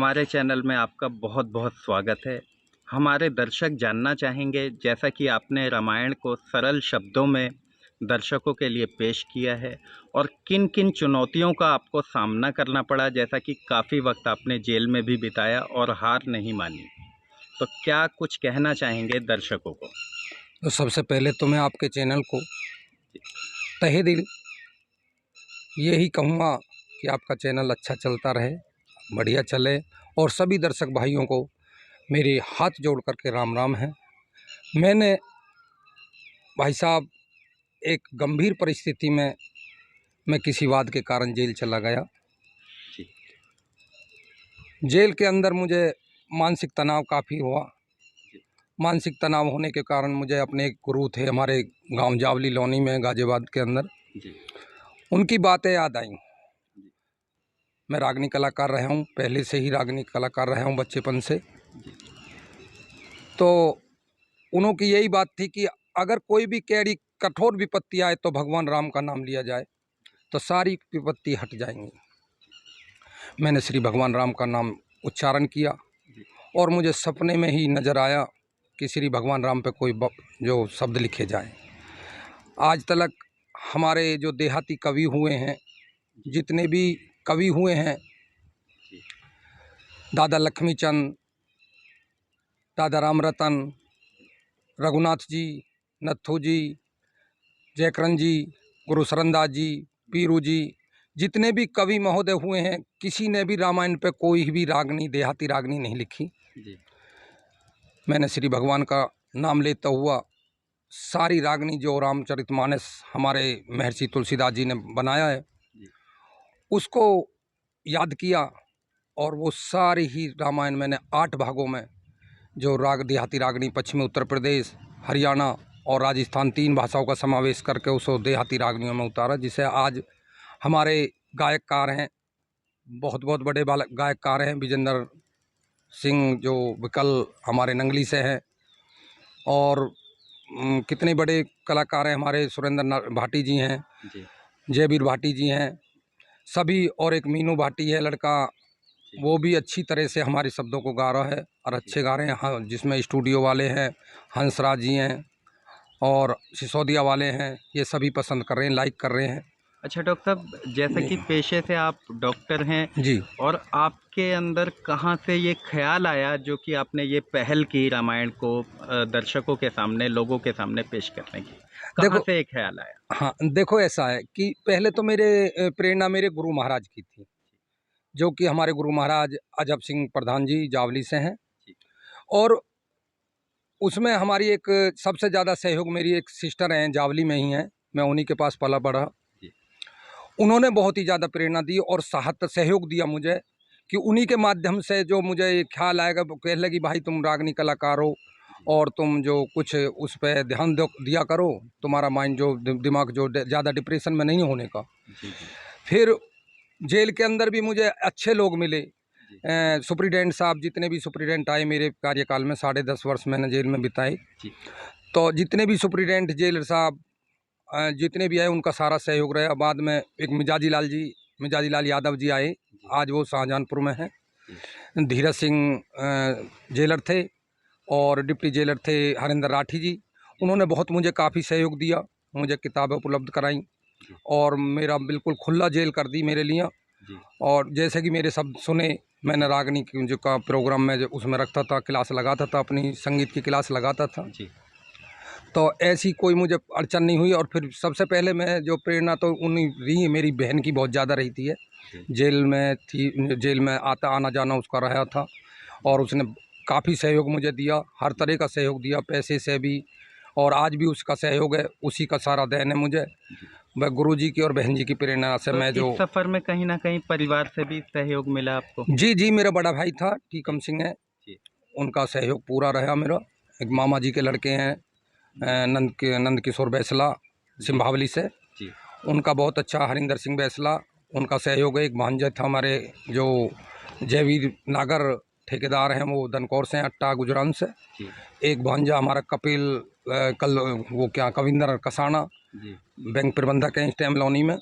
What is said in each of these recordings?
हमारे चैनल में आपका बहुत बहुत स्वागत है। हमारे दर्शक जानना चाहेंगे, जैसा कि आपने रामायण को सरल शब्दों में दर्शकों के लिए पेश किया है और किन किन चुनौतियों का आपको सामना करना पड़ा, जैसा कि काफ़ी वक्त आपने जेल में भी बिताया और हार नहीं मानी। तो क्या कुछ कहना चाहेंगे दर्शकों को? तो सबसे पहले तो मैं आपके चैनल को तहे दिल यही कहूँगा कि आपका चैनल अच्छा चलता रहे, बढ़िया चले। और सभी दर्शक भाइयों को मेरे हाथ जोड़ करके राम राम है। मैंने भाई साहब एक गंभीर परिस्थिति में मैं किसी वाद के कारण जेल चला गया। जेल के अंदर मुझे मानसिक तनाव काफ़ी हुआ। मानसिक तनाव होने के कारण मुझे अपने एक गुरु थे हमारे गांव जावली लोनी में गाजियाबाद के अंदर, उनकी बातें याद आई। मैं रागनी कलाकार रहा हूँ, पहले से ही रागनी कलाकार रहा हूँ बच्चेपन से। तो उनकी यही बात थी कि अगर कोई भी कैडी कठोर विपत्ति आए तो भगवान राम का नाम लिया जाए तो सारी विपत्ति हट जाएंगी। मैंने श्री भगवान राम का नाम उच्चारण किया और मुझे सपने में ही नज़र आया कि श्री भगवान राम पे कोई जो शब्द लिखे जाए। आज तक हमारे जो देहाती कवि हुए हैं, जितने भी कवि हुए हैं, दादा लक्ष्मीचंद, दादा राम रतन, रघुनाथ जी, नत्थू जी, जयकरण जी, गुरु शरणदास जी, पीरू जी, जितने भी कवि महोदय हुए हैं, किसी ने भी रामायण पे कोई भी रागनी, देहाती रागनी नहीं लिखी। मैंने श्री भगवान का नाम लेता हुआ सारी रागनी जो रामचरितमानस हमारे महर्षि तुलसीदास जी ने बनाया है उसको याद किया और वो सारी ही रामायण मैंने 8 भागों में जो राग देहाती रागनी पश्चिमी उत्तर प्रदेश, हरियाणा और राजस्थान 3 भाषाओं का समावेश करके उसको देहाती रागनियों में उतारा, जिसे आज हमारे गायककार हैं, बहुत बहुत बड़े गायककार हैं। विजेंद्र सिंह जो विकल हमारे नंगली से हैं, और कितने बड़े कलाकार हैं हमारे, सुरेंद्र भाटी जी हैं, जयवीर भाटी जी हैं सभी, और एक मीनू भाटी है लड़का, वो भी अच्छी तरह से हमारे शब्दों को गा रहा है और अच्छे गा रहे हैं। हाँ, जिसमें स्टूडियो वाले हैं, हंसराज जी हैं और सिसोदिया वाले हैं, ये सभी पसंद कर रहे हैं, लाइक कर रहे हैं। अच्छा डॉक्टर साहब, जैसा कि पेशे से आप डॉक्टर हैं जी, और आपके अंदर कहाँ से ये ख्याल आया जो कि आपने ये पहल की रामायण को दर्शकों के सामने, लोगों के सामने पेश करने की? कहाँ से ये ख्याल आया? हाँ, देखो ऐसा है कि पहले तो मेरे प्रेरणा मेरे गुरु महाराज की थी, जो कि हमारे गुरु महाराज अजब सिंह प्रधान जी जावली से हैं। और उसमें हमारी एक सबसे ज़्यादा सहयोग मेरी एक सिस्टर हैं, जावली में ही हैं, मैं उन्हीं के पास पला बढ़ा। उन्होंने बहुत ही ज़्यादा प्रेरणा दी और सहयोग दिया मुझे, कि उन्हीं के माध्यम से जो मुझे ख्याल आएगा, वो कहने लगी भाई तुम रागनी कलाकार हो और तुम जो कुछ उस पर ध्यान दिया करो, तुम्हारा माइंड जो दिमाग जो ज़्यादा डिप्रेशन में नहीं होने का। फिर जेल के अंदर भी मुझे अच्छे लोग मिले, सुप्रिटेंडेंट साहब, जितने भी सुप्रिटेंडेंट आए मेरे कार्यकाल में, 10.5 वर्ष मैंने जेल में बिताए, तो जितने भी सुप्रिटेंडेंट जेलर साहब जितने भी आए उनका सारा सहयोग रहा। बाद में एक मिजाजी लाल यादव जी आए, आज वो शाहजहांपुर में हैं। धीरज सिंह जेलर थे और डिप्टी जेलर थे हरिंदर राठी जी, उन्होंने बहुत मुझे काफ़ी सहयोग दिया, मुझे किताबें उपलब्ध कराई और मेरा बिल्कुल खुला जेल कर दी मेरे लिए। और जैसे कि मेरे शब्द सुने, मैंने रागनी की जो का प्रोग्राम में जो उसमें रखता था, क्लास लगाता था, अपनी संगीत की क्लास लगाता था, तो ऐसी कोई मुझे अड़चन नहीं हुई। और फिर सबसे पहले मैं जो प्रेरणा तो उन्हीं रही, मेरी बहन की बहुत ज़्यादा रही थी। जेल में थी, जेल में आना जाना उसका रहा था और उसने काफ़ी सहयोग मुझे दिया, हर तरह का सहयोग दिया, पैसे से भी, और आज भी उसका सहयोग है, उसी का सारा देन है मुझे। मैं गुरुजी की और बहन जी की प्रेरणा से तो मैं जो इस सफ़र में कहीं ना कहीं परिवार से भी सहयोग मिला आपको? जी, मेरा बड़ा भाई था टीकम सिंह है, उनका सहयोग पूरा रहा मेरा। एक मामा जी के लड़के हैं नंद किशोर बैसला सिंभावली से, उनका बहुत अच्छा, हरिंदर सिंह बैसला, उनका सहयोग है। एक भांजा था हमारे जो जयवीर नागर ठेकेदार हैं, वो दनकौर से, अट्टा गुजरान से। एक भांजा हमारा कपिल कविंदर कसाना, बैंक प्रबंधक हैं इस टाइम लौनी में।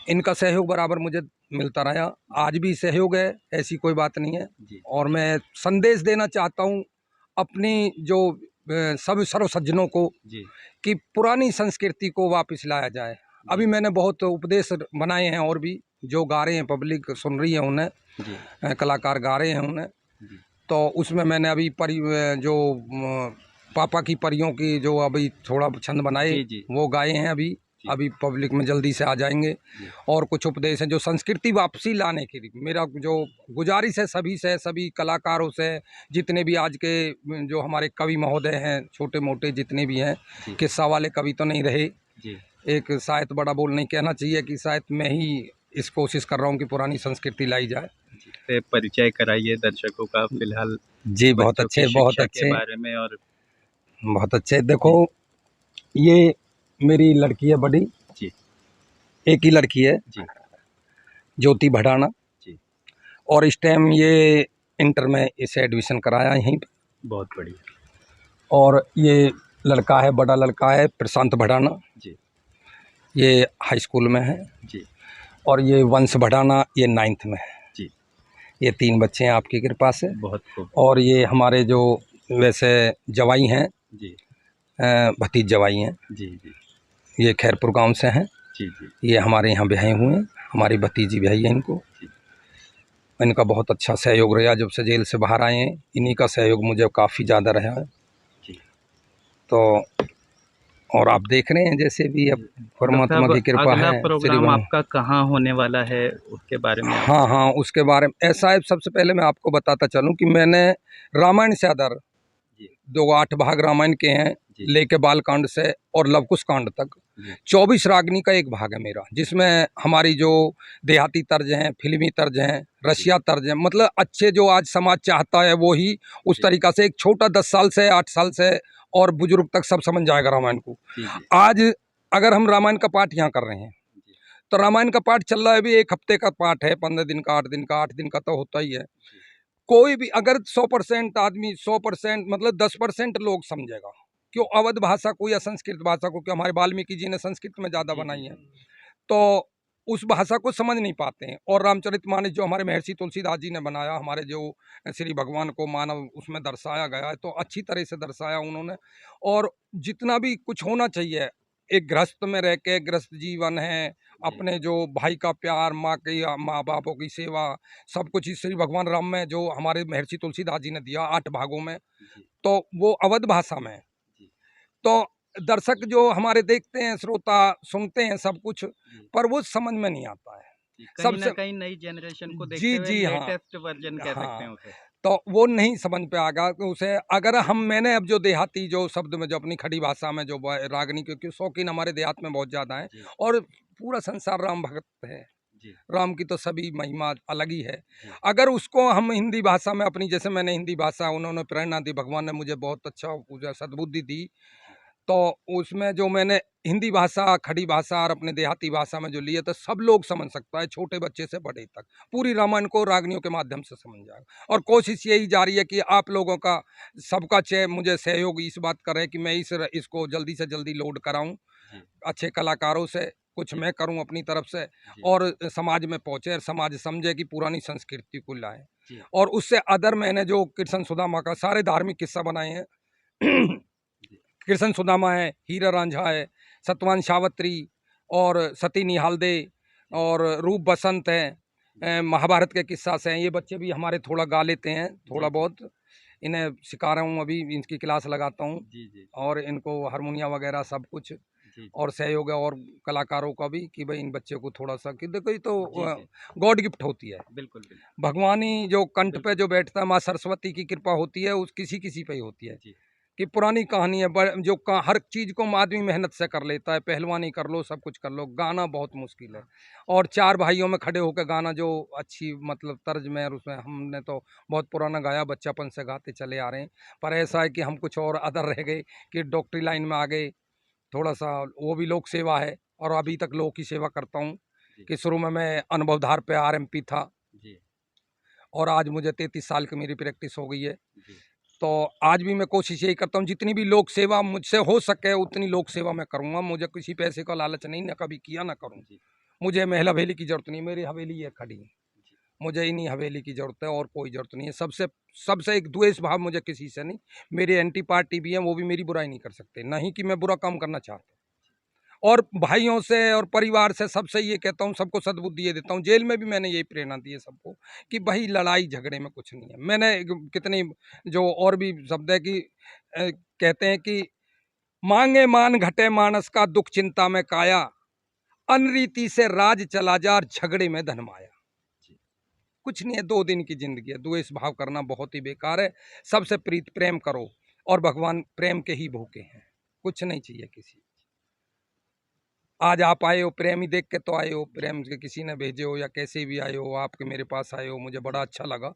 इनका सहयोग बराबर मुझे मिलता रहा, आज भी सहयोग है, ऐसी कोई बात नहीं है। जी और मैं संदेश देना चाहता हूँ अपनी जो सब सर्व सज्जनों को जी कि पुरानी संस्कृति को वापस लाया जाए। अभी मैंने बहुत उपदेश बनाए हैं और भी जो गा रहे हैं, पब्लिक सुन रही है उन्हें, जी कलाकार गा रहे हैं उन्हें। जी तो उसमें मैंने अभी जो पापा की परियों की जो अभी थोड़ा छंद बनाए जी जी वो गाए हैं अभी। जी। अभी पब्लिक में जल्दी से आ जाएंगे। जी और कुछ उपदेश हैं जो संस्कृति वापसी लाने के लिए मेरा जो गुजारिश है सभी से, सभी कलाकारों से, जितने भी आज के जो हमारे कवि महोदय हैं, छोटे मोटे जितने भी हैं, जी किस्सा वाले कवि तो नहीं रहे, जी एक शायद बड़ा बोल नहीं कहना चाहिए कि शायद मैं ही इस कोशिश कर रहा हूँ कि पुरानी संस्कृति लाई जाए। जी। से परिचय कराइए दर्शकों का फिलहाल जी बहुत बच्चों की अच्छे, बहुत शिक्षा के अच्छे, बारे में। और बहुत अच्छे। देखो जी ये मेरी लड़की है बड़ी, जी एक ही लड़की है, जी ज्योति भड़ाना। जी। और इस टाइम ये इंटर में इसे एडमिशन कराया यहीं पे। बहुत बढ़िया। और ये लड़का है, बड़ा लड़का है प्रशांत भड़ाना, जी ये हाई स्कूल में है। जी और ये वंश भड़ाना, ये 9th में है। जी। ये 3 बच्चे हैं आपकी कृपा से। बहुत खूब। और ये हमारे जो वैसे जवाई हैं, जी भतीज जवाई हैं, जी जी ये खैरपुर गांव से हैं। जी जी ये हमारे यहाँ ब्याहे हुए हैं, हमारी भतीजी ब्याही है इनको। जी इनका बहुत अच्छा सहयोग रहा जब से जेल से बाहर आए हैं, इन्हीं का सहयोग मुझे काफ़ी ज़्यादा रहा है। जी। तो और आप देख रहे हैं जैसे भी अब डॉक्टर परमात्मा साहब, की कृपा अगला है। श्री प्रोग्राम आपका कहाँ होने वाला है, उसके बारे में आप? हाँ हाँ, उसके बारे में ऐसा है, सबसे पहले मैं आपको बताता चलूं कि मैंने रामायण से आधार जी 8 भाग रामायण के हैं, जी लेके बालकांड से और लवकुश कांड तक। जी 24 रागनी का एक भाग है मेरा, जिसमें हमारी जो देहाती तर्ज हैं, फिल्मी तर्ज हैं, रशिया तर्ज हैं, मतलब अच्छे जो आज समाज चाहता है वो ही उस जी तरीका से, एक छोटा 10 साल से 8 साल से और बुजुर्ग तक सब समझ जाएगा रामायण को। जी जी आज अगर हम रामायण का पाठ यहाँ कर रहे हैं जी तो रामायण का पाठ चल रहा है, अभी 1 हफ्ते का पाठ है, 15 दिन का, 8 दिन का, 8 दिन का तो होता ही है। कोई भी अगर 100% आदमी, 100% मतलब 10% लोग समझेगा, क्यों अवध भाषा को या संस्कृत भाषा को, क्यों हमारे वाल्मीकि जी ने संस्कृत में ज़्यादा जी बनाई जी है, तो उस भाषा को समझ नहीं पाते हैं। और रामचरितमानस जो हमारे महर्षि तुलसीदास जी ने बनाया, हमारे जो श्री भगवान को मानव उसमें दर्शाया गया है, तो अच्छी तरह से दर्शाया उन्होंने। और जितना भी कुछ होना चाहिए, एक गृहस्थ में रह के, गृहस्थ जीवन है, अपने जो भाई का प्यार, माँ की, माँ बापों की सेवा, सब कुछ इस श्री भगवान राम में जो हमारे महर्षि तुलसीदास जी ने दिया 8 भागों में, जी तो वो अवध भाषा में है। जी तो दर्शक जो हमारे देखते हैं, श्रोता सुनते हैं सब कुछ, जी पर वो समझ में नहीं आता है जी। कहीं ना सबसे। कहीं नई जनरेशन को देखते जी हुए जी हाँ लेटेस्ट वर्जन कह सकते हैं हाँ। उसे। तो वो नहीं समझ पे आएगा तो उसे, अगर हम, मैंने अब जो देहाती जो शब्द में जो अपनी खड़ी भाषा में जो रागनी, क्योंकि शौकीन हमारे देहात में बहुत ज़्यादा है, जी और पूरा संसार राम भक्त है, जी राम की तो सभी महिमा अलग ही है। जी अगर उसको हम हिंदी भाषा में अपनी, जैसे मैंने हिंदी भाषा, उन्होंने प्रेरणा दी, भगवान ने मुझे बहुत अच्छा सद्बुद्धि दी, तो उसमें जो मैंने हिंदी भाषा, खड़ी भाषा और अपने देहाती भाषा में जो लिए, तो सब लोग समझ सकता है, छोटे बच्चे से बड़े तक पूरी रामायण को रागनियों के माध्यम से समझ जाएगा। और कोशिश यही जारी है कि आप लोगों का, सबका मुझे सहयोग इस बात का रहे कि मैं इसको जल्दी से जल्दी लोड कराऊं, जी अच्छे कलाकारों से, कुछ जी मैं करूं अपनी तरफ से, जी और समाज में पहुंचे, समाज समझे कि पुरानी संस्कृति को लाए। जी और उससे अदर मैंने जो कृष्ण सुदामा का सारे धार्मिक किस्सा बनाए हैं जी कृष्ण सुदामा है, हीरा रांझा है, सतवान सावित्री और सती निहालदे जी और रूप बसंत है, महाभारत के किस्सा से हैं। ये बच्चे भी हमारे थोड़ा गा लेते हैं, जी थोड़ा बहुत इन्हें सिखा रहा हूँ, अभी इनकी क्लास लगाता हूँ। जी जी और इनको हारमोनिया वगैरह सब कुछ, जी और सहयोग है और कलाकारों का भी, कि भाई इन बच्चों को थोड़ा सा, कि देखो ये तो जी जी। गॉड गिफ्ट होती है। बिल्कुल बिल्कुल भगवान ही जो कंठ पे बिल्कुल। जो बैठता है, माँ सरस्वती की कृपा होती है, उस किसी किसी पे ही होती है। जी कि पुरानी कहानी है, जो हर चीज़ को आदमी मेहनत से कर लेता है, पहलवानी कर लो, सब कुछ कर लो, गाना बहुत मुश्किल है। और 4 भाइयों में खड़े होकर गाना जो अच्छी मतलब तर्ज में, और उसमें हमने तो बहुत पुराना गाया, बच्चापन से गाते चले आ रहे हैं। पर ऐसा है कि हम कुछ और अदर रह गए कि डॉक्टरी लाइन में आ गए, थोड़ा सा वो भी लोक सेवा है, और अभी जी तक लोक की सेवा करता हूँ। जी कि शुरू में मैं अनुभवधार पे RMP था, जी और आज मुझे 33 साल की मेरी प्रैक्टिस हो गई है। जी तो आज भी मैं कोशिश यही करता हूँ, जितनी भी लोक सेवा मुझसे हो सके उतनी लोक सेवा मैं करूँगा। मुझे किसी पैसे का लालच नहीं, ना कभी किया ना करूँ। जी मुझे महल हवेली की जरूरत नहीं, मेरी हवेली ये खड़ी है, मुझे इन्हीं हवेली की जरूरत है और कोई जरूरत नहीं है। सबसे सबसे एक द्वेष भाव मुझे किसी से नहीं। मेरी एंटी पार्टी भी है, वो भी मेरी बुराई नहीं कर सकते, नहीं कि मैं बुरा काम करना चाहता। और भाइयों से और परिवार से सबसे ये कहता हूँ, सबको सद्बुद्धि ये देता हूँ। जेल में भी मैंने यही प्रेरणा दी है सबको कि भाई लड़ाई झगड़े में कुछ नहीं है। मैंने कितनी जो और भी शब्द है कि कहते हैं कि मांगे मान घटे मानस का, दुख चिंता में काया, अनरीति से राज चला जा और झगड़े में धन माया। कुछ नहीं है, 2 दिन की जिंदगी है। द्वेष भाव करना बहुत ही बेकार है। सबसे प्रीत प्रेम करो, और भगवान प्रेम के ही भूखे हैं, कुछ नहीं चाहिए किसी। आज आप आए हो, प्रेम ही देख के तो आए हो, प्रेम से किसी ने भेजे हो या कैसे भी आए हो, आपके मेरे पास आए हो, मुझे बड़ा अच्छा लगा।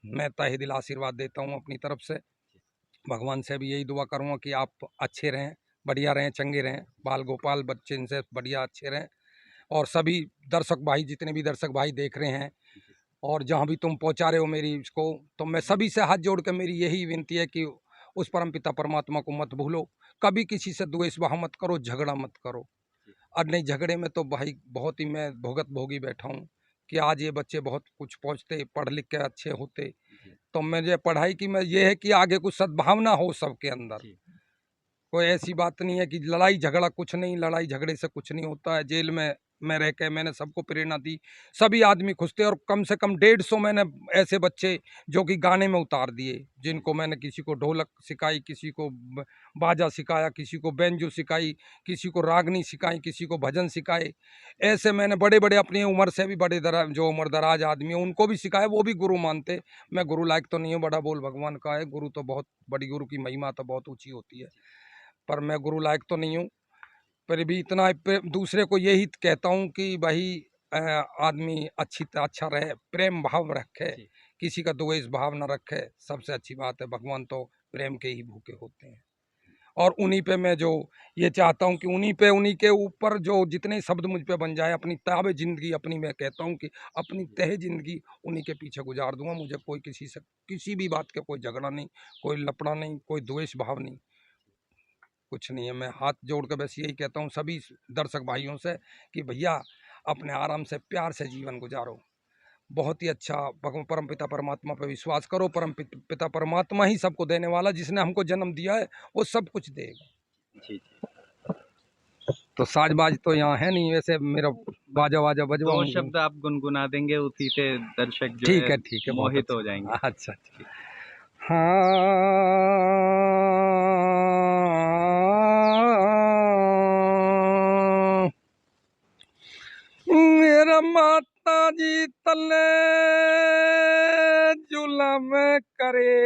मैं तहे दिल आशीर्वाद देता हूँ अपनी तरफ से। भगवान से भी यही दुआ करूँगा कि आप अच्छे रहें, बढ़िया रहें, चंगे रहें, बाल गोपाल बच्चे इनसे बढ़िया अच्छे रहें। और सभी दर्शक भाई, जितने भी दर्शक भाई देख रहे हैं और जहाँ भी तुम पहुँचा रहे हो मेरी इसको, तो मैं सभी से हाथ जोड़ कर मेरी यही विनती है कि उस परमपिता परमात्मा को मत भूलो, कभी किसी से द्वेष भाव मत करो, झगड़ा मत करो। और नहीं, झगड़े में तो भाई बहुत ही मैं भुगत भोगी बैठा हूँ कि आज ये बच्चे बहुत कुछ पहुँचते, पढ़ लिख के अच्छे होते, तो मुझे पढ़ाई की मैं ये है कि आगे कुछ सद्भावना हो सबके अंदर। कोई ऐसी बात नहीं है कि लड़ाई झगड़ा, कुछ नहीं, लड़ाई झगड़े से कुछ नहीं होता है। जेल में मैं रह के मैंने सबको प्रेरणा दी, सभी आदमी खुश थे। और कम से कम 150 मैंने ऐसे बच्चे जो कि गाने में उतार दिए, जिनको मैंने किसी को ढोलक सिखाई, किसी को बाजा सिखाया, किसी को बेंजो सिखाई, किसी को रागनी सिखाई, किसी को भजन सिखाए। ऐसे मैंने बड़े बड़े अपनी उम्र से भी बड़े जो उम्र दराज आदमी है उनको भी सिखाया, वो भी गुरु मानते। मैं गुरु लायक तो नहीं हूँ, बड़ा बोल भगवान का है, गुरु तो बहुत बड़ी, गुरु की महिमा तो बहुत ऊँची होती है, पर मैं गुरु लायक तो नहीं हूँ। पर भी इतना दूसरे को यही कहता हूँ कि भाई आदमी अच्छा रहे, प्रेम भाव रखे, किसी का द्वेष भाव न रखे, सबसे अच्छी बात है। भगवान तो प्रेम के ही भूखे होते हैं, और उन्हीं पे मैं जो ये चाहता हूँ कि उन्हीं के ऊपर जो जितने शब्द मुझ पे बन जाए, अपनी ताब जिंदगी अपनी, मैं कहता हूँ कि अपनी तह जिंदगी उन्हीं के पीछे गुजार दूंगा। मुझे कोई किसी से किसी भी बात का कोई झगड़ा नहीं, कोई लपड़ा नहीं, कोई द्वेष भाव नहीं, कुछ नहीं है। मैं हाथ जोड़ कर बस यही कहता हूँ सभी दर्शक भाइयों से कि भैया अपने आराम से प्यार से जीवन गुजारो, बहुत ही अच्छा। परम पिता परमात्मा पर विश्वास करो, परम पिता परमात्मा ही सबको देने वाला, जिसने हमको जन्म दिया है वो सब कुछ देगा। जी। तो साजबाज तो यहाँ है नहीं, वैसे मेरा बाजा वाजा 2 बजवाऊंगा। शब्द आप गुनगुना देंगे, उसी से दर्शक जो ठीक है है, बहुत मोहित हो अच्छा। जाएंगे। अच्छा हाँ, मेरा माता जी तले जुलम करे,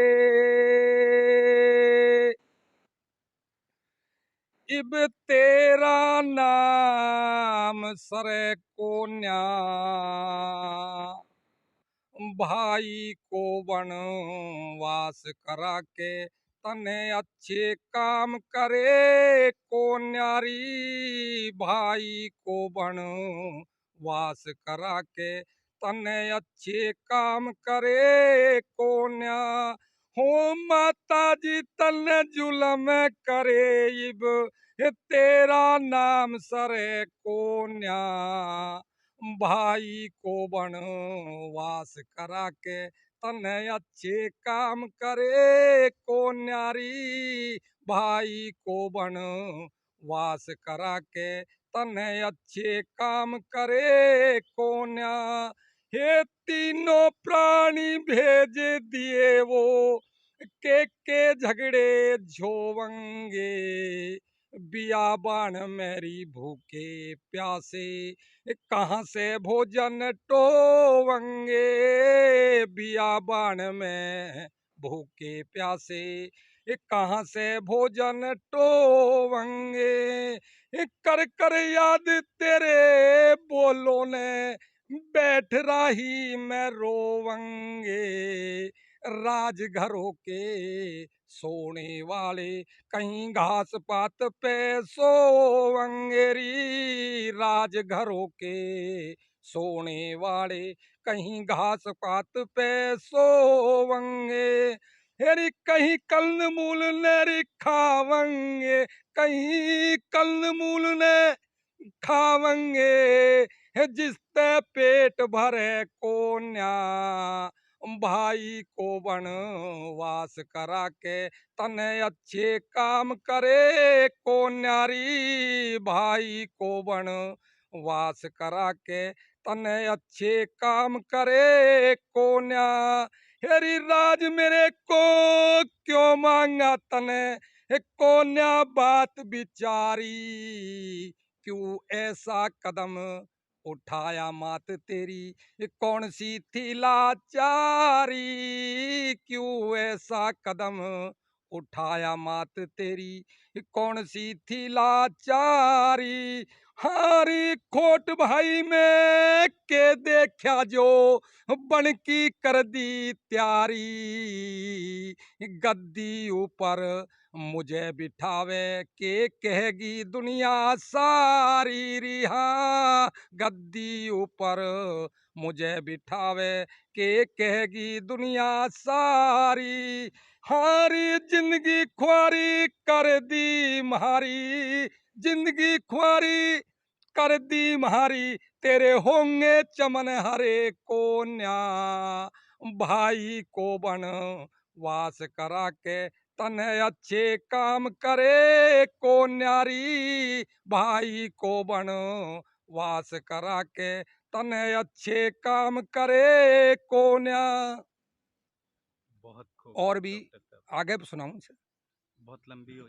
इब तेरा नाम सरे को न्या, भाई को वनवास करा के तने अच्छे काम करे को न्यारी, भाई को वनवास करा के तने अच्छे काम करे को न्या। हो माता जी तने जुलम करे, इब तेरा नाम सरे को न्या, भाई को वनवास करा के तने अच्छे काम करे को न्यारी, भाई को वनवास करा के तने अच्छे काम करे को न्या। हे तीनों प्राणी भेज दिए वो, के झगड़े झोवंगे, बियाबान मेरी भूखे प्यासे, कहाँ से भोजन टोवंगे, बियाबान में भूखे प्यासे, कहाँ से भोजन टोवंगे। कर कर याद तेरे बोलो ने, बैठ रही मैं रोवंगे, राजघरों के सोने वाले कहीं घास पात पे सोवंगेरी, राजघरों के सोने वाले कहीं घास पात पे सोवंगे, हेरी कहीं कल मूल ने खावंगे, कहीं कल मूल ने खावंगे, है जिसते पेट भरे कोन्या भाई को वनवास करा के तने अच्छे काम करे को न्यारी भाई को वनवास करा के तने अच्छे काम करे को न्या हेरी राज मेरे को क्यों मांगा तने हे कोन्या बात बिचारी क्यों ऐसा कदम उठाया मात तेरी कौन सी थी लाचारी क्यों ऐसा कदम उठाया मात तेरी कौन सी थी लाचारी हारी खोट भाई में के देखा जो बन की कर दी त्यारी गद्दी ऊपर मुझे बिठावे के कहेगी दुनिया सारी रिहा गद्दी ऊपर मुझे बिठावे के कहेगी दुनिया सारी हारी जिंदगी ख्वारी कर दी म्हारी जिंदगी ख्वारी कर दी म्हारी तेरे होंगे चमन हरे कोन्या भाई को बन वास करा के तने अच्छे काम करे को न्यारी भाई को बन वास करा के तने अच्छे काम करे को न्या बहुत खूब और भी डॉक्टर साहब, आगे सुनाऊं इसे बहुत लंबी हो